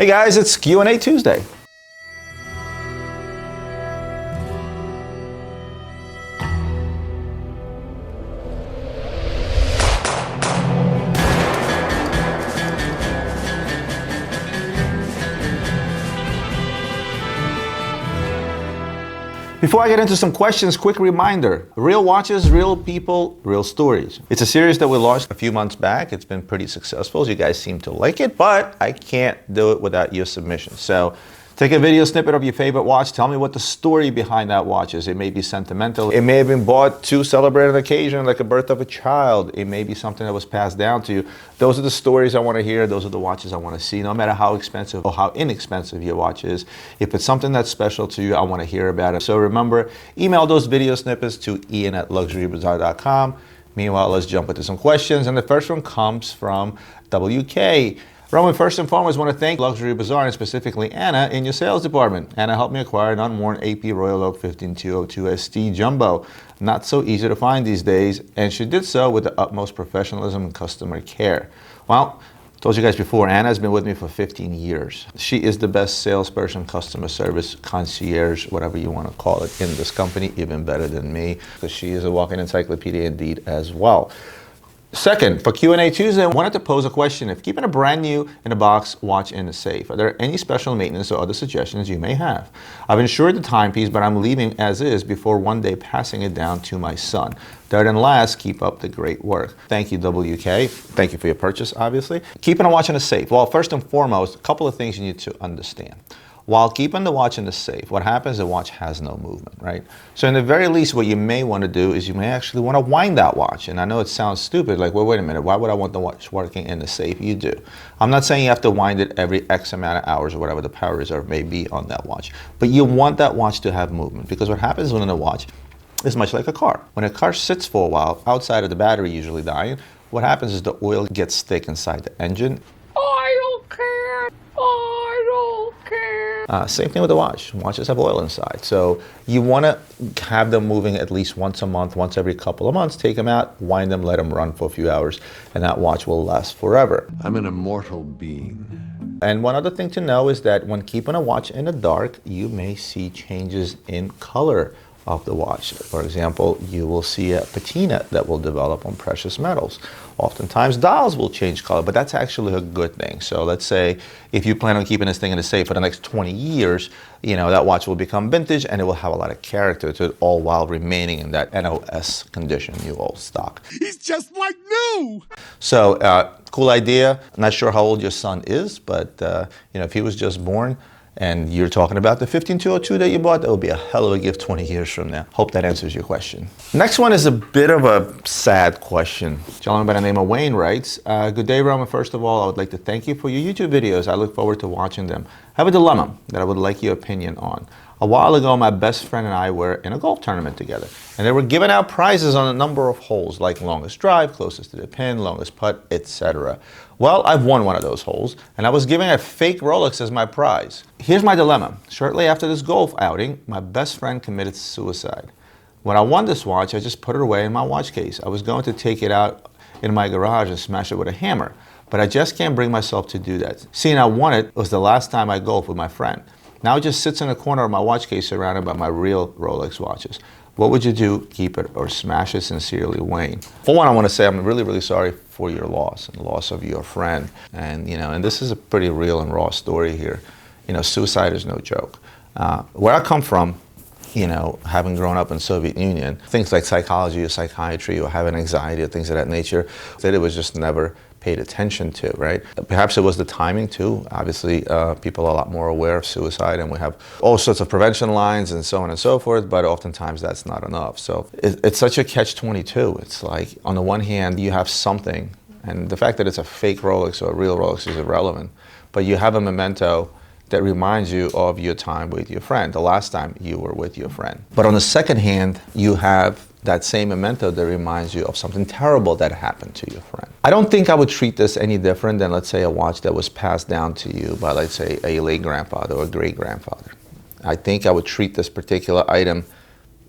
Hey guys, it's Q&A Tuesday. Before I get into some questions, quick reminder, real watches, real people, real stories. It's a series that we launched a few months back. It's been pretty successful. You guys seem to like it, but I can't do it without your submissions. So take a video snippet of your favorite watch. Tell me what the story behind that watch is. It may be sentimental. It may have been bought to celebrate an occasion like a birth of a child. It may be something that was passed down to you. Those are the stories I want to hear. Those are the watches I want to see, no matter how expensive or how inexpensive your watch is. If it's something that's special to you, I want to hear about it. So remember, email those video snippets to ian@luxurybazaar.com. Meanwhile, let's jump into some questions. And the first one comes from WK. Roman, first and foremost, I want to thank Luxury Bazaar and specifically Anna in your sales department. Anna helped me acquire an unworn AP Royal Oak 15202 ST Jumbo. Not so easy to find these days, and she did so with the utmost professionalism and customer care. Well, I told you guys before, Anna has been with me for 15 years. She is the best salesperson, customer service, concierge, whatever you want to call it, in this company, even better than me, because she is a walking encyclopedia indeed as well. Second, for Q&A Tuesday, I wanted to pose a question. If keeping a brand new in a box watch in a safe, are there any special maintenance or other suggestions you may have? I've insured the timepiece, but I'm leaving as is before one day passing it down to my son. Third and last, keep up the great work. Thank you, WK. Thank you for your purchase, obviously. Keeping a watch in a safe. Well, first and foremost, a couple of things you need to understand. While keeping the watch in the safe, what happens, the watch has no movement, right? So in the very least, what you may want to do is you may actually want to wind that watch. And I know it sounds stupid, like, well, wait a minute, why would I want the watch working in the safe? You do. I'm not saying you have to wind it every X amount of hours or whatever the power reserve may be on that watch. But you want that watch to have movement, because what happens when in a watch is much like a car. When a car sits for a while, outside of the battery usually dying, what happens is the oil gets thick inside the engine. Same thing with the watch. Watches have oil inside. So you want to have them moving at least once a month, once every couple of months. Take them out, wind them, let them run for a few hours, and that watch will last forever. I'm an immortal being. And one other thing to know is that when keeping a watch in the dark, you may see changes in color of the watch. For example, you will see a patina that will develop on precious metals. Oftentimes dials will change color, but that's actually a good thing. So let's say if you plan on keeping this thing in the safe for the next 20 years, you know, that watch will become vintage and it will have a lot of character to it, all while remaining in that NOS condition, new old stock. He's just like new! So cool idea. I'm not sure how old your son is, but you know, if he was just born, and you're talking about the 15202 that you bought, that would be a hell of a gift 20 years from now. Hope that answers your question. Next one is a bit of a sad question. A gentleman by the name of Wayne writes, good day, Roman. First of all, I would like to thank you for your YouTube videos. I look forward to watching them. I have a dilemma that I would like your opinion on. A while ago, my best friend and I were in a golf tournament together, and they were giving out prizes on a number of holes, like longest drive, closest to the pin, longest putt, etc. Well, I've won one of those holes, and I was giving a fake Rolex as my prize. Here's my dilemma. Shortly after this golf outing, my best friend committed suicide. When I won this watch, I just put it away in my watch case. I was going to take it out in my garage and smash it with a hammer, but I just can't bring myself to do that. Seeing I won it was the last time I golfed with my friend. Now it just sits in a corner of my watch case surrounded by my real Rolex watches. What would you do? Keep it or smash it? Sincerely, Wayne. For one, I want to say I'm really, really sorry for your loss and the loss of your friend. And, you know, and this is a pretty real and raw story here. You know, suicide is no joke. Where I come from, you know, having grown up in Soviet Union, things like psychology or psychiatry or having anxiety or things of that nature, that it was just never paid attention to, right? Perhaps it was the timing too. Obviously, people are a lot more aware of suicide and we have all sorts of prevention lines and so on and so forth, but oftentimes that's not enough. So it's such a catch-22. It's like, on the one hand, you have something, and the fact that it's a fake Rolex or a real Rolex is irrelevant, but you have a memento that reminds you of your time with your friend, the last time you were with your friend. But on the second hand, you have that same memento that reminds you of something terrible that happened to your friend. I don't think I would treat this any different than, let's say, a watch that was passed down to you by, let's say, a late grandfather or a great grandfather. I think I would treat this particular item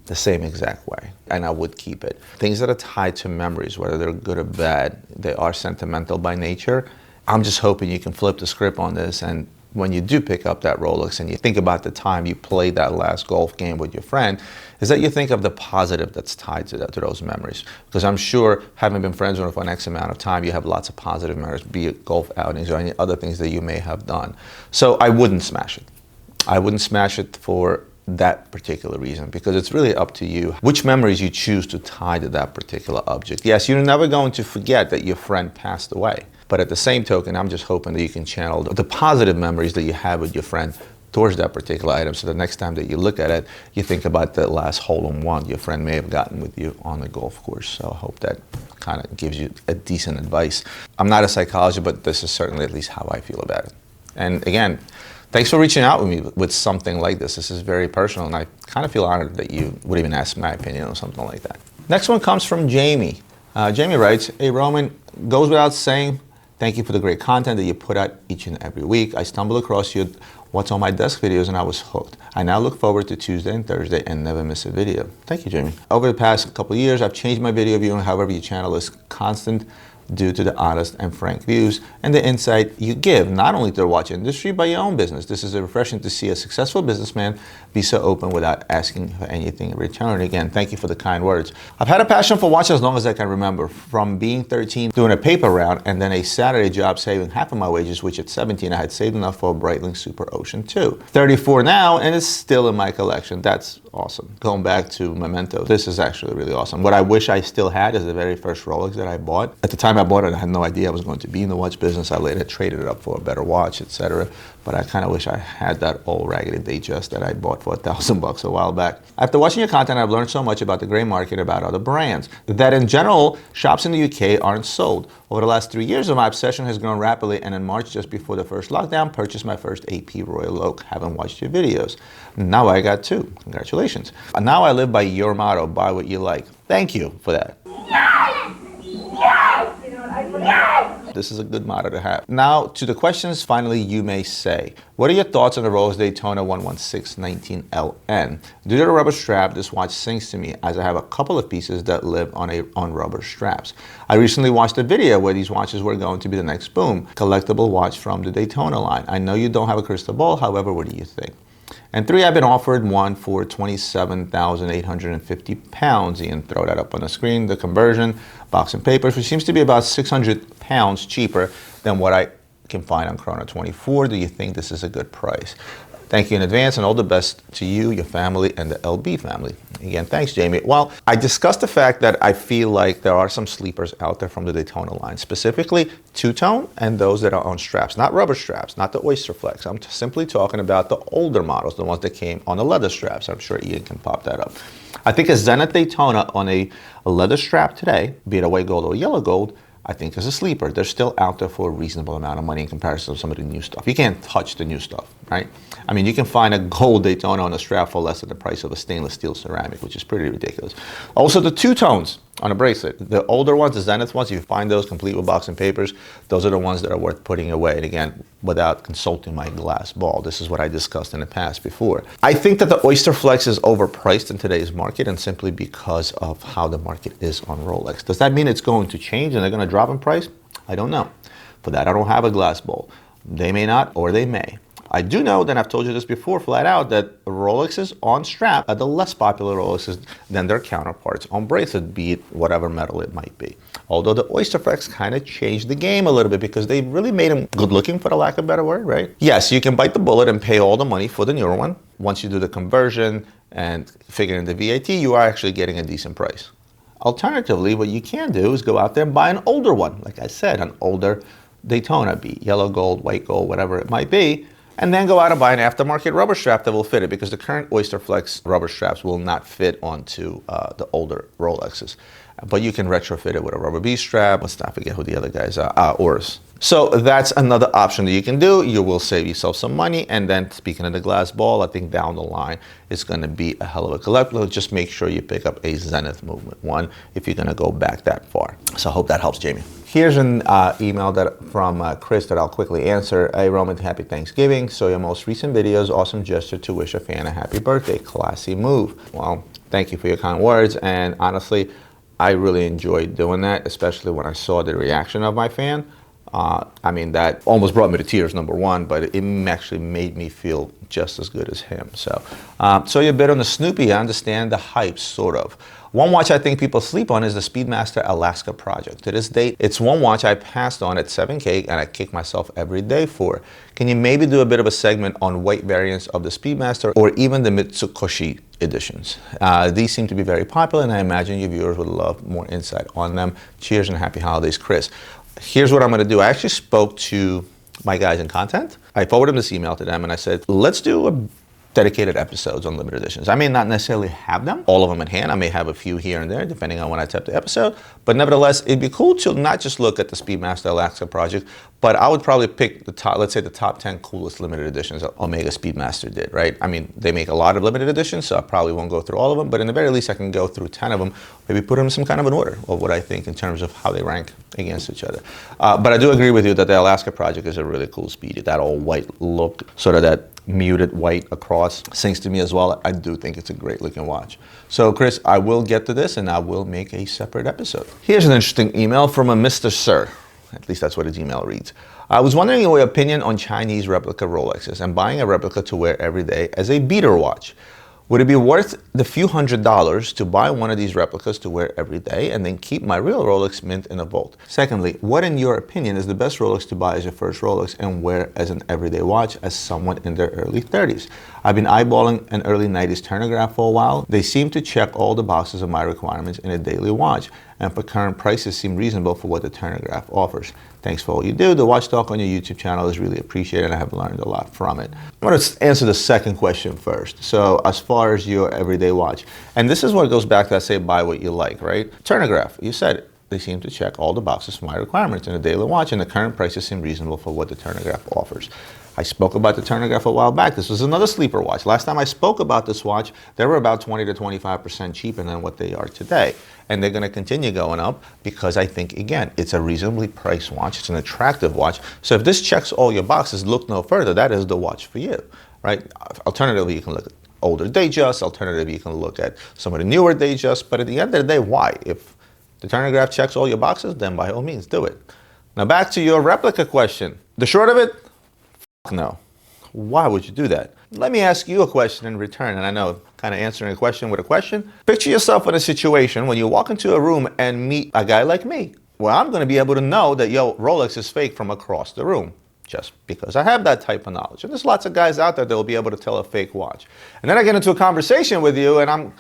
the same exact way, and I would keep it. Things that are tied to memories, whether they're good or bad, they are sentimental by nature. I'm just hoping you can flip the script on this and when you do pick up that Rolex and you think about the time you played that last golf game with your friend, is that you think of the positive that's tied to those memories. Because I'm sure, having been friends with her for an X amount of time, you have lots of positive memories, be it golf outings or any other things that you may have done. So I wouldn't smash it. I wouldn't smash it for that particular reason, because it's really up to you which memories you choose to tie to that particular object. Yes, you're never going to forget that your friend passed away. But at the same token, I'm just hoping that you can channel the positive memories that you have with your friend towards that particular item, so the next time that you look at it, you think about the last hole-in-one your friend may have gotten with you on the golf course. So I hope that kind of gives you a decent advice. I'm not a psychologist, but this is certainly at least how I feel about it. And again, thanks for reaching out with me with something like this. This is very personal, and I kind of feel honored that you would even ask my opinion on something like that. Next one comes from Jamie. Jamie writes, "Hey Roman, goes without saying, thank you for the great content that you put out each and every week. I stumbled across your What's on My Desk videos and I was hooked. I now look forward to Tuesday and Thursday and never miss a video." Thank you, Jamie. Over the past couple of years, I've changed my video viewing. However, your channel is constant due to the honest and frank views and the insight you give, not only to the watch industry, but your own business. This is refreshing to see a successful businessman be so open without asking for anything in return. Again, thank you for the kind words. I've had a passion for watches as long as I can remember, from being 13, doing a paper round, and then a Saturday job saving half of my wages, which at 17 I had saved enough for a Breitling Super Ocean 2. 34 now, and it's still in my collection. That's awesome. Going back to Memento, this is actually really awesome. What I wish I still had is the very first Rolex that I bought. At the time I bought it, I had no idea I was going to be in the watch business. I later traded it up for a better watch, etc. But I kind of wish I had that old Raggedy Datejust that I bought for $1,000 a while back. After watching your content, I've learned so much about the gray market, about other brands, that in general, shops in the UK aren't sold. Over the last 3 years, my obsession has grown rapidly, and in March, just before the first lockdown, purchased my first AP Royal Oak. Haven't watched your videos. Now I got two. Congratulations. Now I live by your motto, buy what you like. Thank you for that. This is a good motto to have. Now to the questions finally you may say. What are your thoughts on the Rolex Daytona 11619LN? Due to the rubber strap, this watch sings to me, as I have a couple of pieces that live on rubber straps. I recently watched a video where these watches were going to be the next boom, collectible watch from the Daytona line. I know you don't have a crystal ball, however, what do you think? And 3, I've been offered one for 27,850 pounds. You can throw that up on the screen, the conversion, box and papers, which seems to be about 600 pounds cheaper than what I can find on Chrono 24. Do you think this is a good price? Thank you in advance, and all the best to you, your family, and the LB family. Again, thanks, Jamie. Well, I discussed the fact that I feel like there are some sleepers out there from the Daytona line, specifically two-tone and those that are on straps, not rubber straps, not the Oyster Flex. I'm simply talking about the older models, the ones that came on the leather straps. I'm sure Ian can pop that up. I think a Zenith Daytona on a leather strap today, be it a white gold or yellow gold, I think is a sleeper. They're still out there for a reasonable amount of money in comparison to some of the new stuff. You can't touch the new stuff, right? I mean, you can find a gold Daytona on a strap for less than the price of a stainless steel ceramic, which is pretty ridiculous. Also, the two-tones on a bracelet. The older ones, the Zenith ones, if you find those complete with box and papers, those are the ones that are worth putting away. And again, without consulting my glass ball. This is what I discussed in the past before. I think that the Oyster Flex is overpriced in today's market, and simply because of how the market is on Rolex. Does that mean it's going to change and they're going to drop in price? I don't know. For that, I don't have a glass bowl. They may not, or they may. I do know, and I've told you this before flat out, that Rolexes on strap are the less popular Rolexes than their counterparts on bracelet, be it whatever metal it might be. Although the Oyster Flex kind of changed the game a little bit, because they really made them good looking, for the lack of a better word, right? Yes, you can bite the bullet and pay all the money for the newer one. Once you do the conversion and figure in the VAT, you are actually getting a decent price. Alternatively, what you can do is go out there and buy an older one. Like I said, an older Daytona, be it yellow gold, white gold, whatever it might be, and then go out and buy an aftermarket rubber strap that will fit it, because the current Oyster Flex rubber straps will not fit onto the older Rolexes. But you can retrofit it with a rubber B strap. Let's not forget who the other guys are, Oris. So that's another option that you can do. You will save yourself some money. And then, speaking of the glass ball, I think down the line it's going to be a hell of a collectible. Just make sure you pick up a Zenith Movement one if you're going to go back that far. So I hope that helps, Jamie. Here's an email from Chris that I'll quickly answer. Hey Roman, happy Thanksgiving. So your most recent video is awesome gesture to wish a fan a happy birthday. Classy move. Well, thank you for your kind words. And honestly, I really enjoyed doing that, especially when I saw the reaction of my fan. I mean, that almost brought me to tears, number one, but it actually made me feel just as good as him. So you're a bit on the Snoopy. I understand the hype, sort of. One watch I think people sleep on is the Speedmaster Alaska Project. To this date, it's one watch I passed on at 7K and I kick myself every day for. Can you maybe do a bit of a segment on weight variants of the Speedmaster or even the Mitsukoshi editions? These seem to be very popular and I imagine your viewers would love more insight on them. Cheers and happy holidays, Chris. Here's what I'm going to do. I actually spoke to my guys in content. I forwarded this email to them and I said, let's do a dedicated episodes on limited editions. I may not necessarily have them, all of them in hand. I may have a few here and there, depending on when I type the episode. But nevertheless, it'd be cool to not just look at the Speedmaster Alaska Project, but I would probably pick the top, let's say the top 10 coolest limited editions that Omega Speedmaster did, right? I mean, they make a lot of limited editions, so I probably won't go through all of them, but in the very least, I can go through 10 of them, maybe put them in some kind of an order of what I think in terms of how they rank against each other. But I do agree with you that the Alaska Project is a really cool speedy. That all white look, sort of that muted white across, sings to me as well. I do think it's a great looking watch. So Chris, I will get to this and I will make a separate episode. Here's an interesting email from a Mr. Sir. At least that's what his email reads. I was wondering your opinion on Chinese replica Rolexes and buying a replica to wear every day as a beater watch. Would it be worth the few $100s to buy one of these replicas to wear every day and then keep my real Rolex mint in a vault? Secondly, what in your opinion is the best Rolex to buy as your first Rolex and wear as an everyday watch as someone in their early 30s? I've been eyeballing an early 90s Turnograph for a while. They seem to check all the boxes of my requirements in a daily watch, and for current prices seem reasonable for what the Turnograph offers. Thanks for all you do. The watch talk on your YouTube channel is really appreciated and I have learned a lot from it. I'm going to answer the second question first. So as far as your everyday watch, and this is what goes back to I say buy what you like, right? Turnograph, you said it. They seem to check all the boxes for my requirements in a daily watch and the current prices seem reasonable for what the Turnograph offers. I spoke about the Turnograph a while back. This was another sleeper watch. Last time I spoke about this watch, they were about 20 to 25% cheaper than what they are today. And they're going to continue going up because I think, again, it's a reasonably priced watch. It's an attractive watch. So if this checks all your boxes, look no further. That is the watch for you, right? Alternatively, you can look at older Datejust. Alternatively, you can look at some of the newer Datejust. But at the end of the day, why? If the Turnograph checks all your boxes, then by all means, do it. Now back to your replica question. The short of it, no. Why would you do that? Let me ask you a question in return, and I know kind of answering a question with a question. Picture yourself in a situation when you walk into a room and meet a guy like me. Well, I'm going to be able to know that your Rolex is fake from across the room, just because I have that type of knowledge. And there's lots of guys out there that will be able to tell a fake watch. And then I get into a conversation with you, and I'm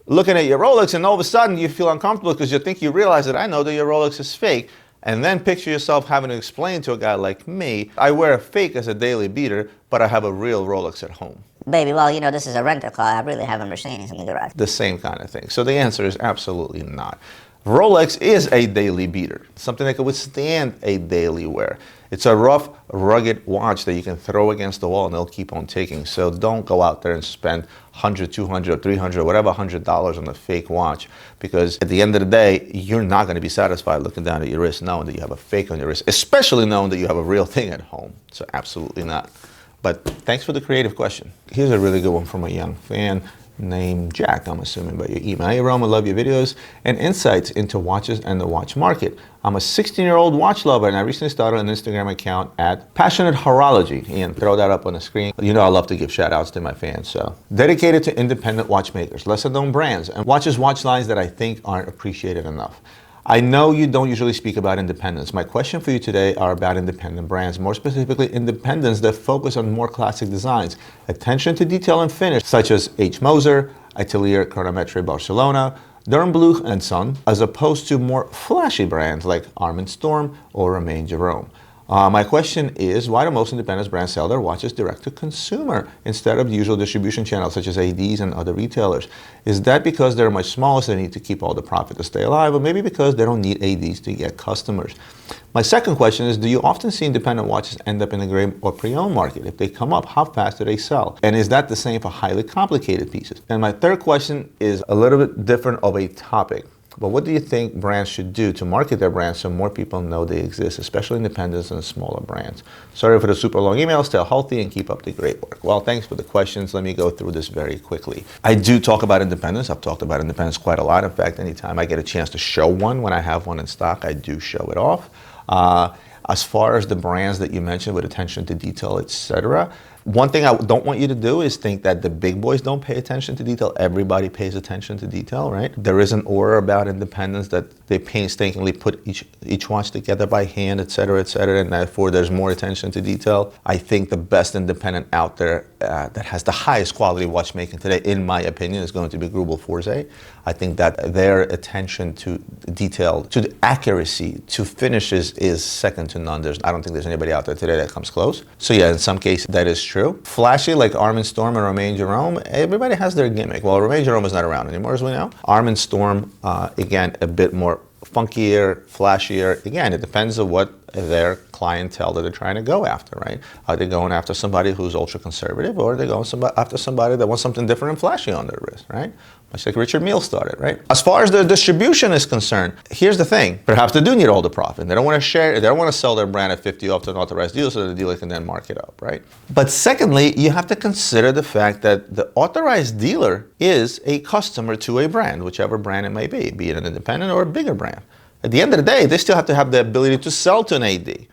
looking at your Rolex, and all of a sudden you feel uncomfortable because you realize that I know that your Rolex is fake. And then picture yourself having to explain to a guy like me, I wear a fake as a daily beater, but I have a real Rolex at home. Baby, well, you know, this is a rental car. I really haven't been seeing anything in the garage. The same kind of thing. So the answer is absolutely not. Rolex is a daily beater, something that can withstand a daily wear. It's a rough, rugged watch that you can throw against the wall and they'll keep on ticking. So don't go out there and spend $100, $200, $300, or whatever $100 on a fake watch, because at the end of the day, you're not going to be satisfied looking down at your wrist knowing that you have a fake on your wrist, especially knowing that you have a real thing at home. So absolutely not. But thanks for the creative question. Here's a really good one from a young fan named Jack, I'm assuming by your email. Hey Rome, I love your videos and insights into watches and the watch market. I'm a 16-year-old watch lover and I recently started an Instagram account at Passionate Horology. Ian, throw that up on the screen. You know I love to give shout outs to my fans. So dedicated to independent watchmakers, lesser known brands, and watch lines that I think aren't appreciated enough. I know you don't usually speak about independence. My question for you today are about independent brands, more specifically independents that focus on more classic designs, attention to detail and finish, such as H. Moser, Atelier Chronometre Barcelona, Durham Blue and Son, as opposed to more flashy brands like Arm & Storm or Romain Jerome. My question is, why do most independent brands sell their watches direct to consumer instead of the usual distribution channels such as ADs and other retailers? Is that because they're much smaller so they need to keep all the profit to stay alive, or maybe because they don't need ADs to get customers? My second question is, do you often see independent watches end up in the gray or pre-owned market? If they come up, how fast do they sell? And is that the same for highly complicated pieces? And my third question is a little bit different of a topic. But what do you think brands should do to market their brands so more people know they exist, especially independents and smaller brands? Sorry for the super long email. Stay healthy and keep up the great work. Well, thanks for the questions. Let me go through this very quickly. I do talk about independence. I've talked about independence quite a lot. In fact, anytime I get a chance to show one, when I have one in stock, I do show it off. As far as the brands that you mentioned with attention to detail, etc., one thing I don't want you to do is think that the big boys don't pay attention to detail. Everybody pays attention to detail, right? There is an aura about independence that they painstakingly put each watch together by hand, etc., and therefore there's more attention to detail. I think the best independent out there that has the highest quality watchmaking today, in my opinion, is going to be Grubel Forze. I think that their attention to detail, to the accuracy, to finishes is second to none. I don't think there's anybody out there today that comes close. So yeah, in some cases that is true. Flashy like Arm & Storm and Romain Jerome, everybody has their gimmick. Well, Romain Jerome is not around anymore, as we know. Arm & Storm, again, a bit more funkier, flashier. Again, it depends on what their clientele that they're trying to go after, right? Are they going after somebody who's ultra conservative, or are they going after somebody that wants something different and flashy on their wrist, right? Much like Richard Mille started, right? As far as their distribution is concerned, here's the thing. Perhaps they do need all the profit. They don't want to share, they don't want to sell their brand at 50 off to an authorized dealer so that the dealer can then mark it up, right? But secondly, you have to consider the fact that the authorized dealer is a customer to a brand, whichever brand it may be it an independent or a bigger brand. At the end of the day, they still have to have the ability to sell to an AD.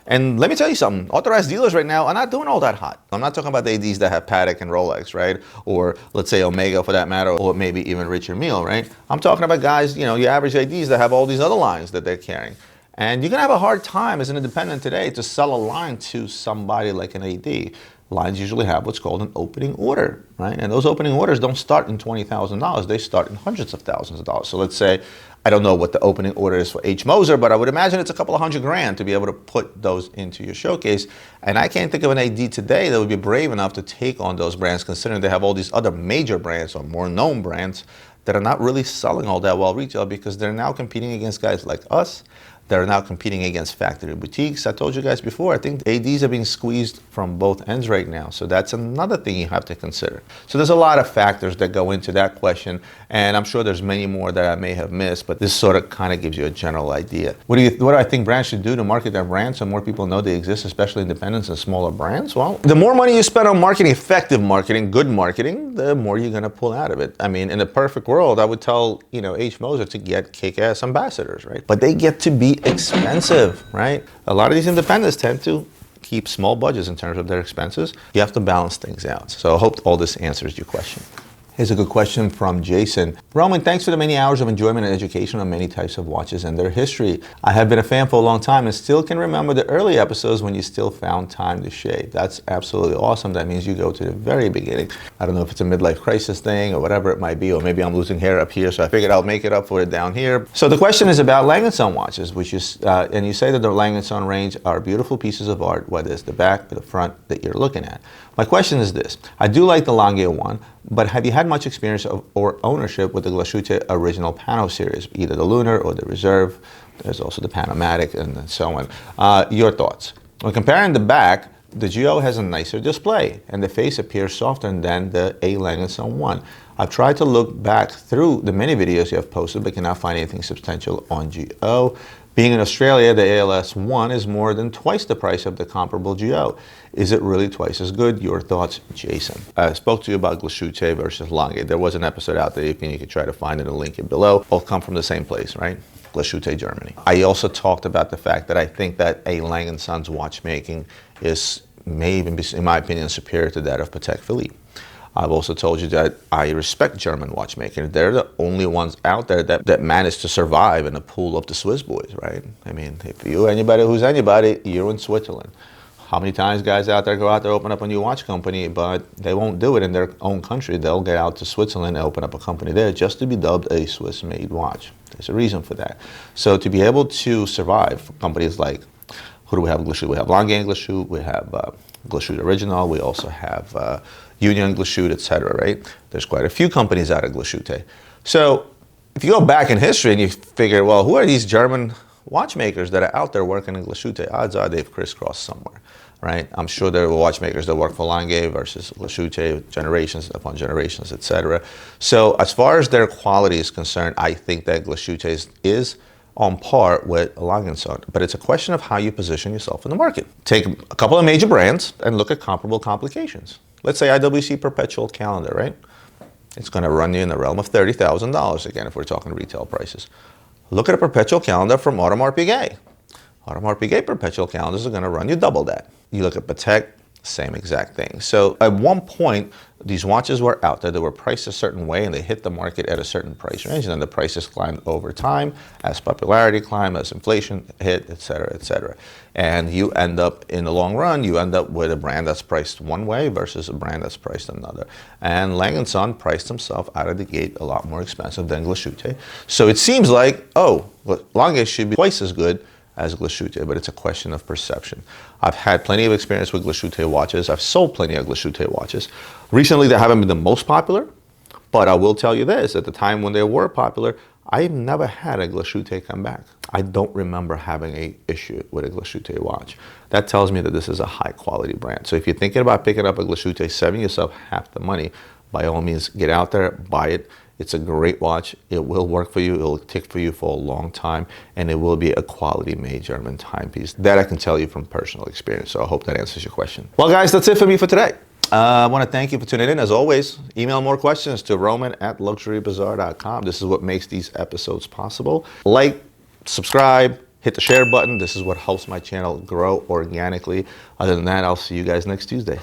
And let me tell you something, authorized dealers right now are not doing all that hot. I'm not talking about the ADs that have Patek and Rolex, right? Or let's say Omega for that matter, or maybe even Richard Mille, right? I'm talking about guys, you know, your average ADs that have all these other lines that they're carrying. And you're gonna have a hard time as an independent today to sell a line to somebody like an AD. Lines usually have what's called an opening order, right? And those opening orders don't start in $20,000, they start in hundreds of thousands of dollars. So let's say, I don't know what the opening order is for H. Moser, but I would imagine it's a couple of $100,000 to be able to put those into your showcase. And I can't think of an AD today that would be brave enough to take on those brands, considering they have all these other major brands or more known brands that are not really selling all that well retail, because they're now competing against guys like us. They're now competing against factory boutiques. I told you guys before, I think ADs are being squeezed from both ends right now. So that's another thing you have to consider. So there's a lot of factors that go into that question, and I'm sure there's many more that I may have missed, but this sort of kind of gives you a general idea. What do I think brands should do to market their brands so more people know they exist, especially independents and smaller brands? Well, the more money you spend on marketing, effective marketing, good marketing, the more you're gonna pull out of it. I mean, in a perfect world, I would tell, you know, H. Moser to get kick-ass ambassadors, right? But they get to be expensive, right? A lot of these independents tend to keep small budgets in terms of their expenses. You have to balance things out. So I hope all this answers your question. Here's a good question from Jason. Roman, thanks for the many hours of enjoyment and education on many types of watches and their history. I have been a fan for a long time and still can remember the early episodes when you still found time to shave. That's absolutely awesome. That means you go to the very beginning. I don't know if it's a midlife crisis thing or whatever it might be, or maybe I'm losing hair up here, so I figured I'll make it up for it down here. So the question is about Lange Söhne watches, which is, and you say that the Lange Söhne range are beautiful pieces of art, whether it's the back or the front that you're looking at. My question is this. I do like the Lange one, but have you had much experience or ownership with the Glashütte original Pano series, either the Lunar or the Reserve? There's also the Panomatic and so on. Your thoughts? When comparing the back, the Geo has a nicer display and the face appears softer than the Lange Söhne one. I've tried to look back through the many videos you have posted, but cannot find anything substantial on Geo. Being in Australia, the ALS 1 is more than twice the price of the comparable Geo. Is it really twice as good? Your thoughts, Jason. I spoke to you about Glashütte versus Lange. There was an episode out there you can try to find it and link it below. Both come from the same place, right? Glashütte, Germany. I also talked about the fact that I think that a Lange & Sons watchmaking may even be, in my opinion, superior to that of Patek Philippe. I've also told you that I respect German watchmaking. They're the only ones out there that managed to survive in a pool of the Swiss boys, right? I mean, if you're anybody who's anybody, you're in Switzerland. How many times guys out there go out there, open up a new watch company, but they won't do it in their own country. They'll get out to Switzerland and open up a company there just to be dubbed a Swiss-made watch. There's a reason for that. So to be able to survive, companies like, who do we have? Glashütte. We have Lange & Glashütte. We have Glashütte Original. We also have Union Glashütte, etc. Right? There's quite a few companies out of Glashütte. So if you go back in history and you figure, well, who are these German watchmakers that are out there working in Glashütte? Odds are they've crisscrossed somewhere, right? I'm sure there were watchmakers that work for Lange versus Glashütte, generations upon generations, etc. So as far as their quality is concerned, I think that Glashütte is on par with Lange & Söhne, but it's a question of how you position yourself in the market. Take a couple of major brands and look at comparable complications. Let's say IWC Perpetual Calendar, right? It's going to run you in the realm of $30,000 again if we're talking retail prices. Look at a Perpetual Calendar from Audemars Piguet. Audemars Piguet perpetual calendars are going to run you double that. You look at Patek, same exact thing. So at one point, these watches were out there. They were priced a certain way, and they hit the market at a certain price range. And then the prices climbed over time as popularity climbed, as inflation hit, et cetera, et cetera. And you end up, in the long run, you end up with a brand that's priced one way versus a brand that's priced another. And Lange Söhne priced himself out of the gate a lot more expensive than Glashütte. So it seems like, oh, Lange should be twice as good as Glashütte, but it's a question of perception. I've had plenty of experience with Glashütte watches. I've sold plenty of Glashütte watches. Recently, they haven't been the most popular, but I will tell you this, at the time when they were popular, I've never had a Glashütte come back. I don't remember having an issue with a Glashütte watch. That tells me that this is a high quality brand. So if you're thinking about picking up a Glashütte, saving yourself half the money, by all means, get out there, buy it. It's a great watch. It will work for you. It will tick for you for a long time, and it will be a quality made German timepiece. That I can tell you from personal experience. So I hope that answers your question. Well, guys, that's it for me for today. I want to thank you for tuning in. As always, email more questions to roman@luxurybazaar.com. This is what makes these episodes possible. Like, subscribe, hit the share button. This is what helps my channel grow organically. Other than that, I'll see you guys next Tuesday.